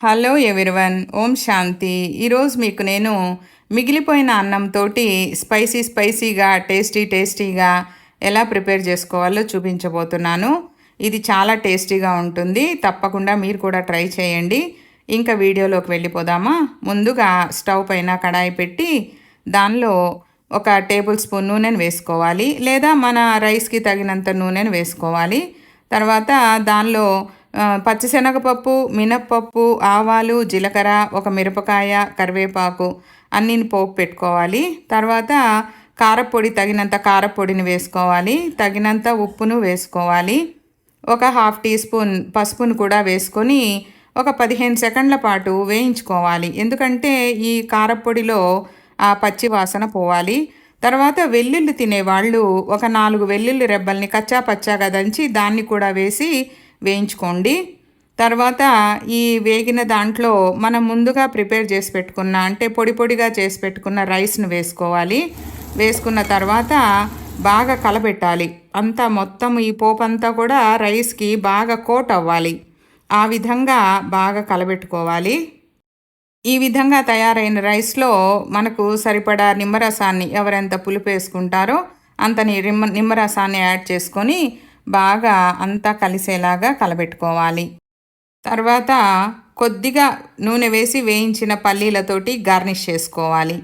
Hello everyone, ఓం శాంతి. ఈరోజు మీకు నేను మిగిలిపోయిన అన్నంతోటి స్పైసీగా టేస్టీగా ఎలా ప్రిపేర్ చేసుకోవాలో చూపించబోతున్నాను. ఇది చాలా టేస్టీగా ఉంటుంది. తప్పకుండా మీరు కూడా ట్రై చేయండి. ఇంకా వీడియోలోకి వెళ్ళిపోదామా? ముందుగా స్టవ్ పైన కడాయి పెట్టి దానిలో ఒక టేబుల్ స్పూన్ నూనెను వేసుకోవాలి, లేదా మన రైస్కి తగినంత నూనెను వేసుకోవాలి. తర్వాత దానిలో పచ్చిశనగపప్పు, మినప్పప్పు, ఆవాలు, జీలకర్ర, ఒక మిరపకాయ, కరివేపాకు అన్నిని పోపు పెట్టుకోవాలి. తర్వాత కారపొడి, తగినంత కారపొడిని వేసుకోవాలి, తగినంత ఉప్పును వేసుకోవాలి, ఒక హాఫ్ టీ స్పూన్ పసుపును కూడా వేసుకొని ఒక 15 సెకండ్ల పాటు వేయించుకోవాలి. ఎందుకంటే ఈ కారపొడిలో ఆ పచ్చి వాసన పోవాలి. తర్వాత వెల్లుల్లి తినేవాళ్ళు ఒక 4 వెల్లుల్లి రెబ్బల్ని కచ్చా పచ్చాగా దంచి దాన్ని కూడా వేసి వేయించుకోండి. తర్వాత ఈ వేగిన దాంట్లో మనం ముందుగా ప్రిపేర్ చేసి పెట్టుకున్న, అంటే పొడిగా చేసి పెట్టుకున్న రైస్ను వేసుకోవాలి. వేసుకున్న తర్వాత బాగా కలబెట్టాలి. అంతా మొత్తం ఈ పోపు అంతా కూడా రైస్కి బాగా కోట్ అవ్వాలి. ఆ విధంగా బాగా కలబెట్టుకోవాలి. ఈ విధంగా తయారైన రైస్లో మనకు సరిపడా నిమ్మరసాన్ని, ఎవరెంత పులుపు వేసుకుంటారో అంతని నిమ్మరసాన్ని యాడ్ చేసుకొని బాగా అంతా కలిసేలాగా కలబెట్టుకోవాలి. తర్వాత కొద్దిగా నూనె వేసి వేయించిన పల్లీలతోటి గార్నిష్ చేసుకోవాలి.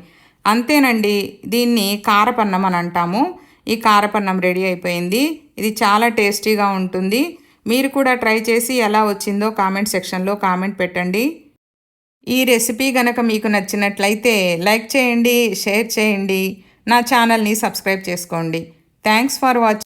అంతేనండి, దీన్ని కారపన్నం అని అంటాము. ఈ కారపన్నం రెడీ అయిపోయింది. ఇది చాలా టేస్టీగా ఉంటుంది. మీరు కూడా ట్రై చేసి ఎలా వచ్చిందో కామెంట్ సెక్షన్లో కామెంట్ పెట్టండి. ఈ రెసిపీ గనక మీకు నచ్చినట్లయితే లైక్ చేయండి, షేర్ చేయండి, నా ఛానల్ని సబ్స్క్రైబ్ చేసుకోండి. Thanks for watching.